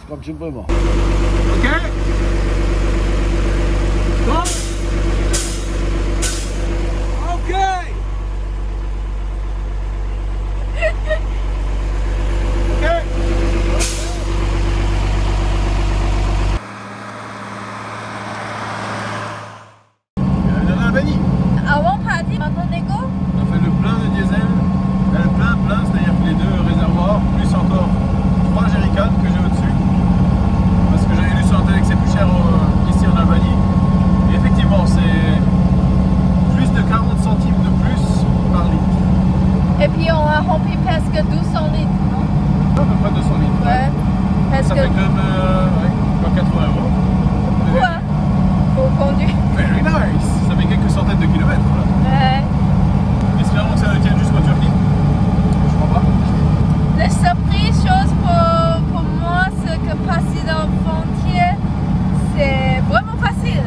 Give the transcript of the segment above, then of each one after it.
skończymy prima. Ok? Stop! Ok! Avant partir, maintenant Nego. On a fait le plein de diesel, le plein, c'est-à-dire que les deux réservoirs, plus encore 3 jerrycans que j'ai au-dessus. Parce que j'avais lu sur Internet que c'est plus cher ici en Albanie. Et effectivement, c'est plus de 40 centimes de plus par litre. Et puis on a rempli presque 200 litres, non? À peu près 200 litres. Ouais. Presque. Ça fait quand même 80 €. Ouais. Faut conduire. Very nice. Ça fait quelques centaines de kilomètres. Là. Ouais. Espérons que ça ne tienne jusqu'en Turquie. Je crois pas. La surprise chose pour moi, c'est que passer dans la frontière, c'est vraiment facile.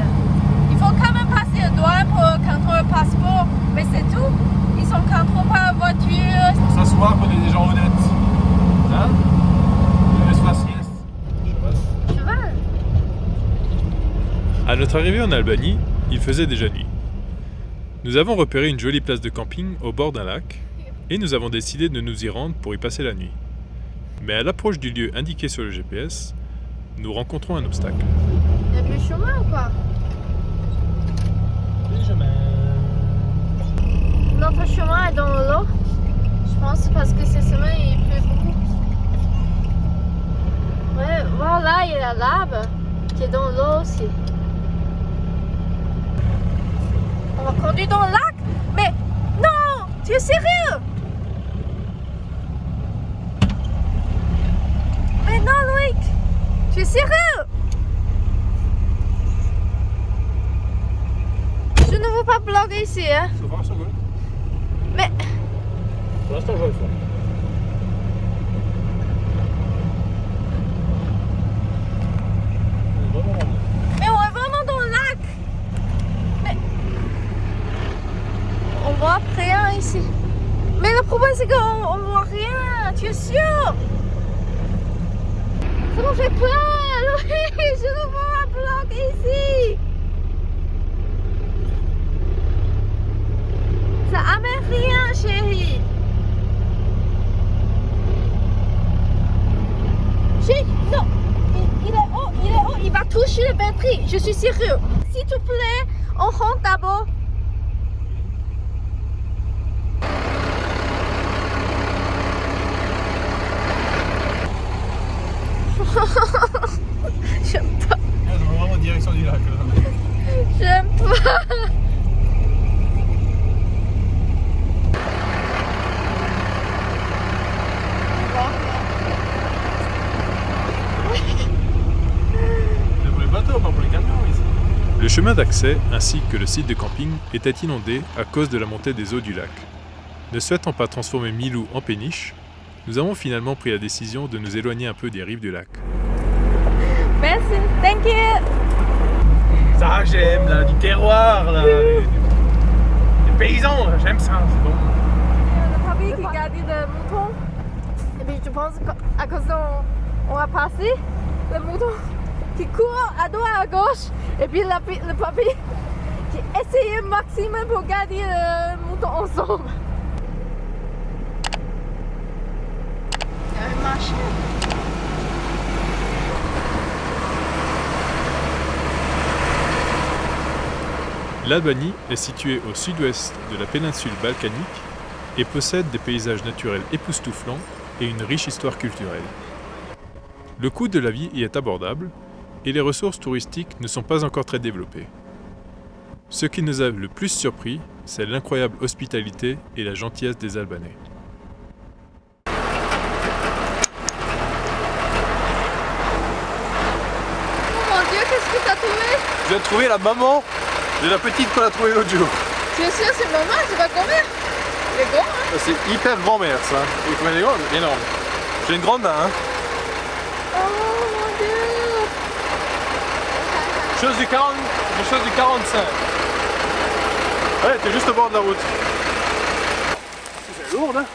Il faut quand même passer le droit pour contrôler le passeport, mais c'est tout. Ils sont contrôlés par la voiture. Pour s'asseoir, on est des gens honnêtes. Hein? L'espace sieste. Cheval. À notre arrivée en Albanie, il faisait déjà nuit. Nous avons repéré une jolie place de camping au bord d'un lac et nous avons décidé de nous y rendre pour y passer la nuit. Mais à l'approche du lieu indiqué sur le GPS, nous rencontrons un obstacle. Il y a plus de chemin ou quoi? Les chemins. Notre chemin est dans l'eau. Je pense parce que ce chemin il pleut beaucoup. Ouais, voilà, il y a la lave qui est dans l'eau aussi. On va conduire dans le lac? Mais non! Tu es sérieux? Mais non, Loïc! Tu es sérieux? Je ne veux pas bloquer ici, hein? Ça va, ça va. Mais... Pour l'instant, je vais le faire. Mais on est vraiment dans le lac. Mais on voit rien ici. Mais le problème c'est qu'on ne voit rien. Tu es sûr? Ça me fait peur. Oui, je ne veux pas bloquer ici. Ça amène rien, chérie. Chérie, non. Il est haut, il va toucher la batterie, je suis sérieux. S'il te plaît, on rentre d'abord. J'aime pas, On va vraiment en direction du lac. Là. j'aime pas. C'est pour les bateaux, pas pour les camions ici. Le chemin d'accès ainsi que le site de camping était inondé à cause de la montée des eaux du lac. Ne souhaitant pas transformer Milou en péniche, nous avons finalement pris la décision de nous éloigner un peu des rives du lac. Merci, thank you. Ça, j'aime, là, du terroir, là. Des paysans, là, j'aime ça, c'est bon. Le papy qui gardait le mouton. Et puis je pense qu'à cause on va passer, le mouton qui court à droite à gauche. Et puis le papy qui essayait le maximum pour garder le mouton ensemble. Il y a un marché. L'Albanie est située au sud-ouest de la péninsule balkanique et possède des paysages naturels époustouflants et une riche histoire culturelle. Le coût de la vie y est abordable et les ressources touristiques ne sont pas encore très développées. Ce qui nous a le plus surpris, c'est l'incroyable hospitalité et la gentillesse des Albanais. Oh mon Dieu, qu'est-ce que t'as trouvé? Je viens de trouver la maman de la petite qu'on a trouvée l'autre jour. Tu es sûr c'est maman, c'est pas grand-mère? Elle est grande, hein? C'est hyper grand-mère, ça. Et combien de grande? Énorme. J'ai une grande main, hein. Oh mon Dieu! Chose du 45. Ouais, t'es juste au bord de la route. C'est lourde, hein.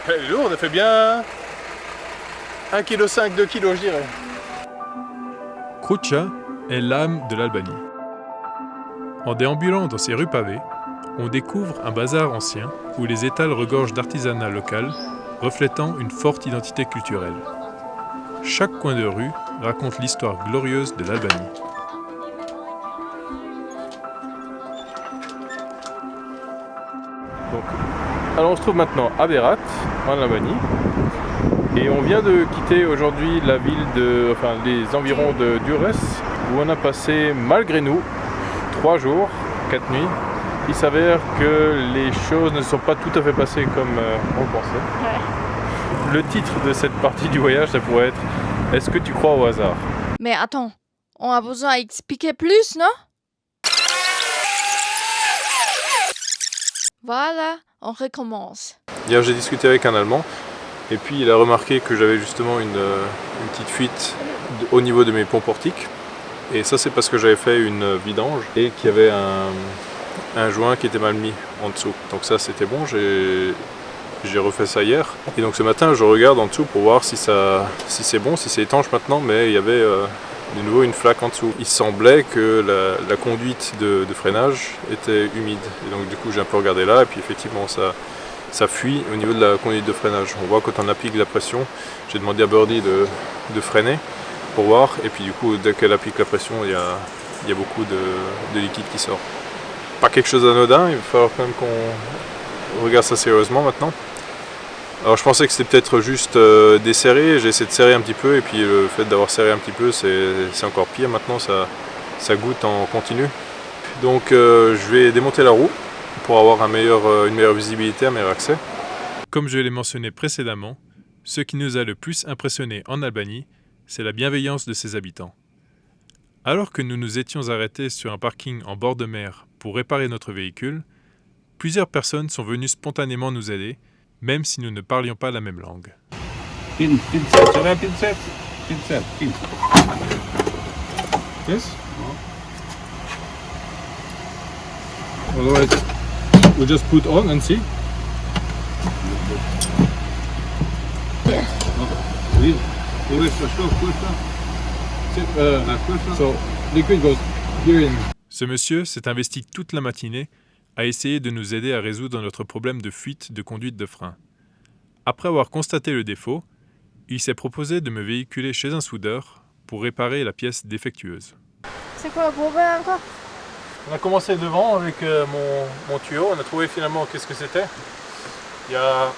Elle est lourde, elle fait bien 1,5 kg, 2 kg je dirais. Krucha est l'âme de l'Albanie. En déambulant dans ces rues pavées, on découvre un bazar ancien où les étals regorgent d'artisanat local, reflétant une forte identité culturelle. Chaque coin de rue raconte l'histoire glorieuse de l'Albanie. Alors on se trouve maintenant à Berat, en Albanie, et on vient de quitter aujourd'hui la ville les environs de Durrës, où on a passé malgré nous 3 jours, 4 nuits. Il s'avère que les choses ne sont pas tout à fait passées comme on pensait. Ouais. Le titre de cette partie du voyage, ça pourrait être « Est-ce que tu crois au hasard ?» Mais attends, on a besoin d'expliquer plus, non? Voilà, on recommence. Hier, j'ai discuté avec un Allemand et puis il a remarqué que j'avais justement une petite fuite au niveau de mes ponts portiques. Et ça, c'est parce que j'avais fait une vidange et qu'il y avait un joint qui était mal mis en dessous. Donc ça, c'était bon, j'ai refait ça hier. Et donc ce matin, je regarde en dessous pour voir si c'est bon, si c'est étanche maintenant, mais il y avait de nouveau une flaque en dessous. Il semblait que la conduite de freinage était humide. Et donc du coup, j'ai un peu regardé là et puis effectivement, ça fuit au niveau de la conduite de freinage. On voit quand on applique la pression, j'ai demandé à Birdie de freiner pour voir, et puis du coup dès qu'elle applique la pression, il y a beaucoup de liquide qui sort. Pas quelque chose d'anodin, il va falloir quand même qu'on regarde ça sérieusement maintenant. Alors je pensais que c'était peut-être juste desserré, j'ai essayé de serrer un petit peu, et puis le fait d'avoir serré un petit peu, c'est encore pire maintenant, ça goûte en continu. Donc je vais démonter la roue pour avoir une meilleure visibilité, un meilleur accès. Comme je l'ai mentionné précédemment, ce qui nous a le plus impressionné en Albanie, c'est la bienveillance de ses habitants. Alors que nous nous étions arrêtés sur un parking en bord de mer pour réparer notre véhicule, plusieurs personnes sont venues spontanément nous aider, même si nous ne parlions pas la même langue. Pincet. Yes? Otherwise, we just put on and see. Oui. So liquid goes here in. Ce monsieur s'est investi toute la matinée à essayer de nous aider à résoudre notre problème de fuite de conduite de frein. Après avoir constaté le défaut, il s'est proposé de me véhiculer chez un soudeur pour réparer la pièce défectueuse. C'est quoi le problème encore? On a commencé devant avec mon tuyau, on a trouvé finalement qu'est-ce que c'était. Il y a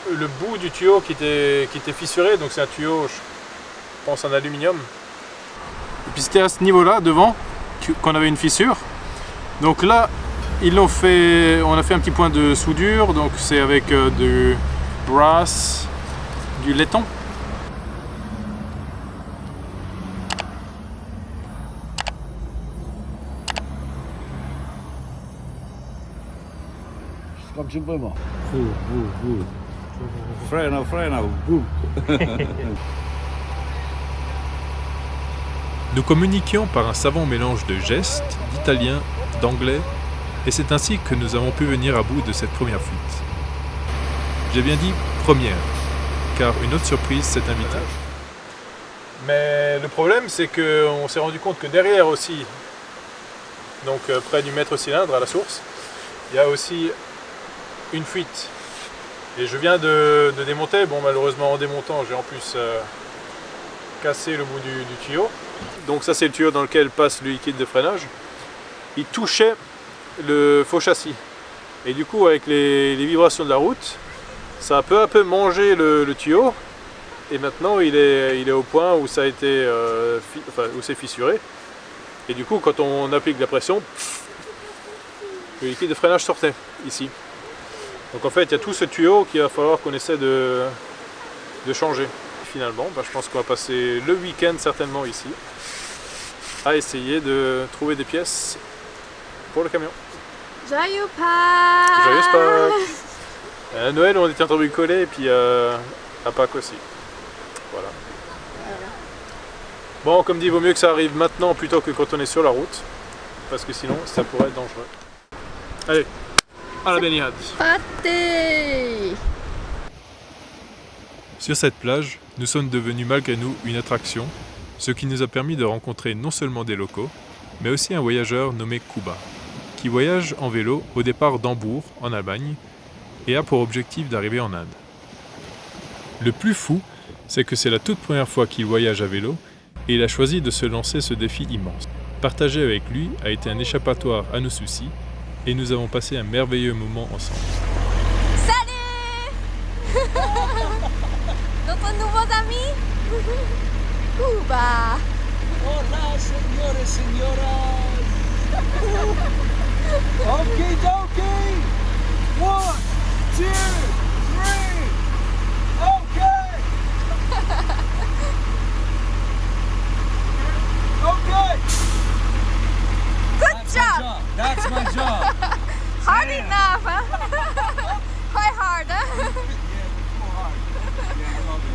le bout du tuyau qui était fissuré, donc c'est un tuyau, je pense en aluminium. Et puis c'était à ce niveau-là, devant, qu'on avait une fissure. Donc là, on a fait un petit point de soudure, donc c'est avec du brass, du laiton. Comme tu peux, moi. Frena. Nous communiquions par un savant mélange de gestes, d'italien, d'anglais, et c'est ainsi que nous avons pu venir à bout de cette première fuite. J'ai bien dit première, car une autre surprise s'est invitée. Mais le problème, c'est qu'on s'est rendu compte que derrière aussi, donc près du maître cylindre à la source, il y a aussi une fuite. Et je viens de démonter, bon malheureusement en démontant, j'ai en plus cassé le bout du tuyau. Donc ça c'est le tuyau dans lequel passe le liquide de freinage. Il touchait le faux châssis. Et du coup avec les vibrations de la route, ça a peu à peu mangé le tuyau. Et maintenant il est au point où ça a été où c'est fissuré. Et du coup quand on applique la pression, le liquide de freinage sortait ici. Donc en fait il y a tout ce tuyau qu'il va falloir qu'on essaie de changer. Finalement, je pense qu'on va passer le week-end certainement ici à essayer de trouver des pièces pour le camion. Joyeux Pâques! Joyeux Pâques! À Noël on était en train de bricoler et puis à Pâques aussi. Voilà. Bon, comme dit, il vaut mieux que ça arrive maintenant plutôt que quand on est sur la route, parce que sinon ça pourrait être dangereux. Allez, à la baignade! Pâté! Sur cette plage, nous sommes devenus malgré nous une attraction, ce qui nous a permis de rencontrer non seulement des locaux, mais aussi un voyageur nommé Kuba, qui voyage en vélo au départ d'Hambourg, en Allemagne, et a pour objectif d'arriver en Inde. Le plus fou, c'est que c'est la toute première fois qu'il voyage à vélo, et il a choisi de se lancer ce défi immense. Partager avec lui a été un échappatoire à nos soucis, et nous avons passé un merveilleux moment ensemble. Salut notre nouveau ami Kuba. Hola, señores, señoras. Okie dokie. 1, 2, 3. Okay. Okay. Good job. That's my job. Hard enough, huh? Quite hard, huh?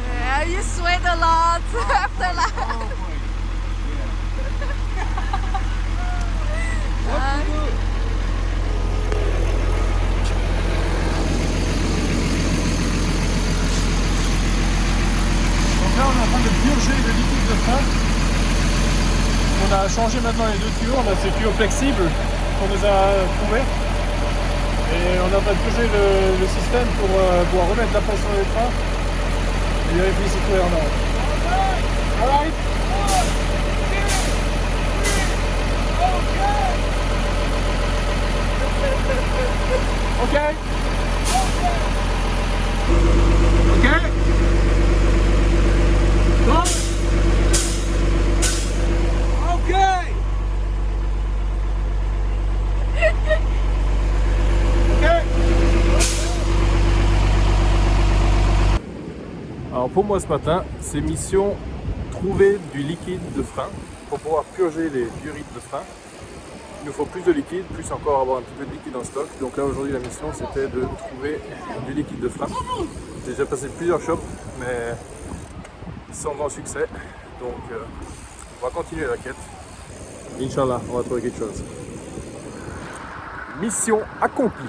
Yeah, you sweat a lot after that. Oh boy. What to do? Donc là on est en train de purger le liquide de frein. On a changé maintenant les deux tuyaux, on a ces tuyaux flexibles qu'on nous a trouvés. Et on est en train de purger le système pour pouvoir remettre la pression sur les freins et vérifier si tout est en ordre. Alright. Okay. Okay. Go. Okay. Alors pour moi ce matin, c'est mission trouver du liquide de frein pour pouvoir purger les durites de frein. Il nous faut plus de liquide, plus encore avoir un petit peu de liquide en stock. Donc là aujourd'hui la mission c'était de trouver du liquide de frein. J'ai déjà passé plusieurs shops mais sans grand succès. Donc on va continuer la quête. Inch'Allah, on va trouver quelque chose. Mission accomplie.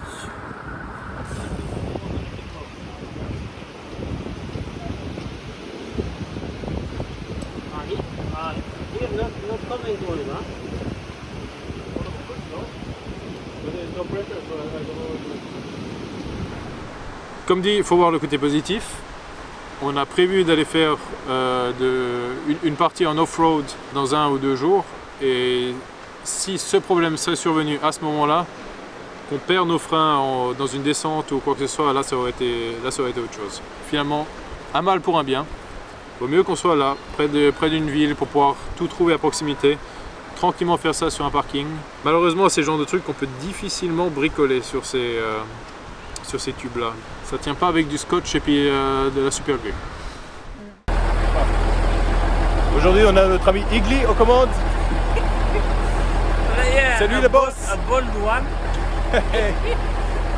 Comme dit, il faut voir le côté positif. On a prévu d'aller faire une partie en off-road dans 1 ou 2 jours. Et si ce problème serait survenu à ce moment-là, qu'on perd nos freins dans une descente ou quoi que ce soit, là ça aurait été autre chose. Finalement, un mal pour un bien. Vaut mieux qu'on soit là, près d'une ville, pour pouvoir tout trouver à proximité. Tranquillement faire ça sur un parking. Malheureusement, c'est le genre de truc qu'on peut difficilement bricoler sur ces tubes là. Ça tient pas avec du scotch et puis de la super glue. Aujourd'hui, on a notre ami Igli aux commandes. Salut le boss. A bold one.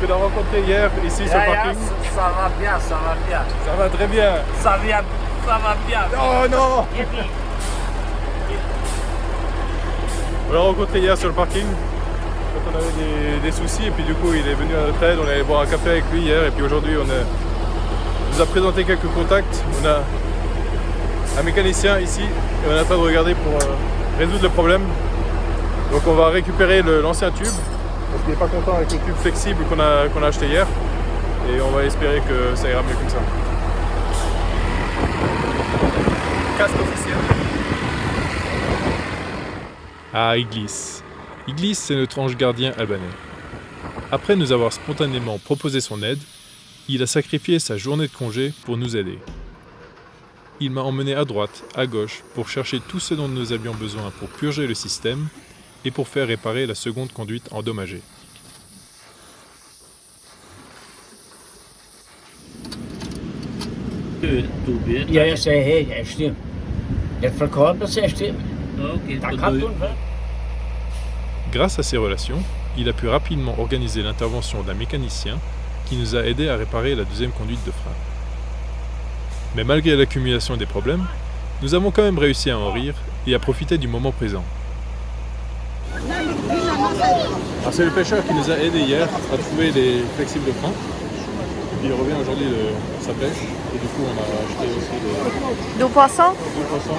Que l'on a rencontré hier ici sur le parking. Ça va bien, ça va bien. Ça va très bien. Ça va bien. Oh non. On l'a rencontré hier sur le parking quand on avait des soucis et puis du coup il est venu à notre aide, on allait boire un café avec lui hier et puis aujourd'hui on nous a présenté quelques contacts. On a un mécanicien ici et on est en train de regarder pour résoudre le problème. Donc on va récupérer l'ancien tube parce qu'il n'est pas content avec le tube flexible qu'on a acheté hier et on va espérer que ça ira mieux comme ça. Casque officiel. Ah, Iglis. Iglis, c'est notre ange gardien albanais. Après nous avoir spontanément proposé son aide, il a sacrifié sa journée de congé pour nous aider. Il m'a emmené à droite, à gauche, pour chercher tout ce dont nous avions besoin pour purger le système et pour faire réparer la seconde conduite endommagée. Ja, jag säger hej, jag stämmer. Det förklarade sig stämmer. Tack för det. Grâce à ces relations, il a pu rapidement organiser l'intervention d'un mécanicien qui nous a aidés à réparer la deuxième conduite de frein. Mais malgré l'accumulation des problèmes, nous avons quand même réussi à en rire et à profiter du moment présent. C'est le pêcheur qui nous a aidés hier à trouver les flexibles de frein. Il revient aujourd'hui de sa pêche et du coup on a acheté aussi des Du poisson? poissons.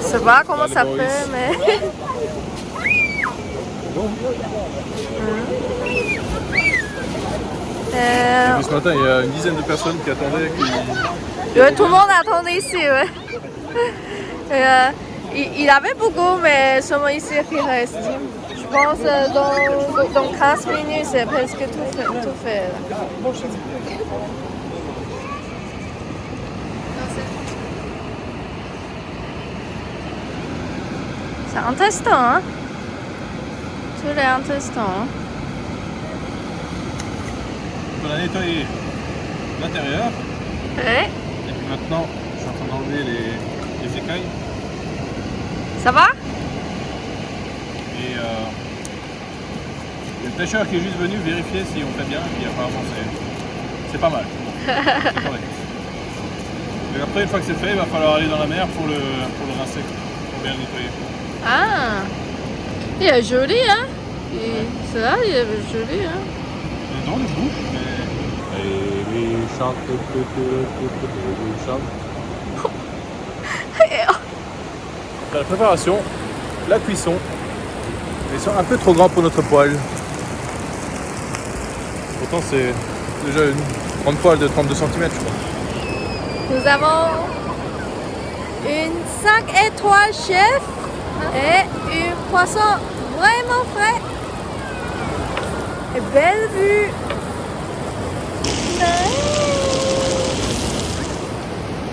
Je sais pas comment Là, ça le fait, Boris. mais. Bon. Euh, Et puis ce matin il y a une dizaine de personnes qui attendaient tout le monde attendait ici, ouais. Il avait beaucoup, mais seulement ici qui reste. Je pense dans 15 minutes, c'est presque tout fait. Là. C'est intéressant, hein? Tout est intéressant. on a nettoyé l'intérieur. Ouais. Et puis maintenant je suis en train d'enlever les écailles. Ça va? Et il y a le pêcheur qui est juste venu vérifier si on fait bien, et puis apparemment c'est pas mal. C'est correct. Et après, une fois que c'est fait, il va falloir aller dans la mer pour le rincer, pour bien le nettoyer. Ah! Il est joli, hein? C'est là, il est joli, hein? Les dents, les bouches, mais... Et lui chante, lui chante. La préparation, la cuisson. Ils sont un peu trop grands pour notre poêle. Pourtant c'est déjà une grande poêle de 32 cm je crois. Nous avons une 5 étoiles chef et un poisson vraiment frais. Et belle vue.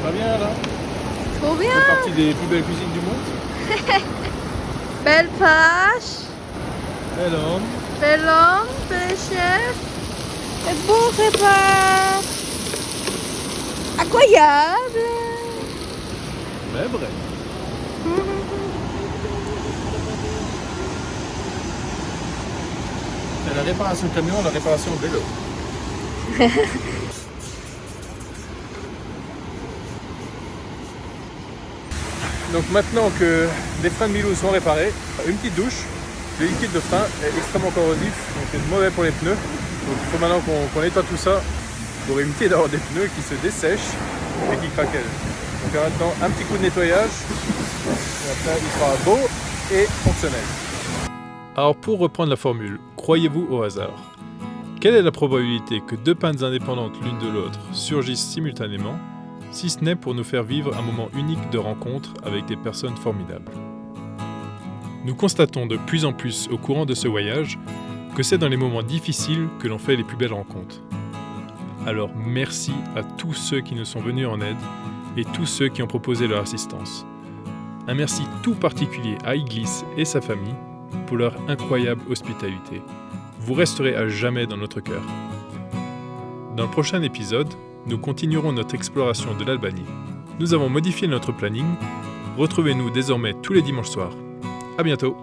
Pas bien là? Trop bien. C'est partie des plus belles cuisines du monde. Belle plage, Bel homme. bel homme, bel chef. Et bon repas. Incroyable. Mais vrai. C'est la réparation camion, la réparation vélo. Donc maintenant que les freins de Milou sont réparés, une petite douche. Le liquide de frein est extrêmement corrosif, donc c'est mauvais pour les pneus. Donc il faut maintenant qu'on nettoie tout ça pour éviter d'avoir des pneus qui se dessèchent et qui craquellent. Donc là, maintenant un petit coup de nettoyage, et après il sera beau et fonctionnel. Alors pour reprendre la formule, croyez-vous au hasard? Quelle est la probabilité que deux pannes indépendantes l'une de l'autre surgissent simultanément, si ce n'est pour nous faire vivre un moment unique de rencontre avec des personnes formidables? Nous constatons de plus en plus au courant de ce voyage que c'est dans les moments difficiles que l'on fait les plus belles rencontres. Alors merci à tous ceux qui nous sont venus en aide et tous ceux qui ont proposé leur assistance. Un merci tout particulier à Iglis et sa famille pour leur incroyable hospitalité. Vous resterez à jamais dans notre cœur. Dans le prochain épisode, nous continuerons notre exploration de l'Albanie. Nous avons modifié notre planning. Retrouvez-nous désormais tous les dimanches soirs. À bientôt!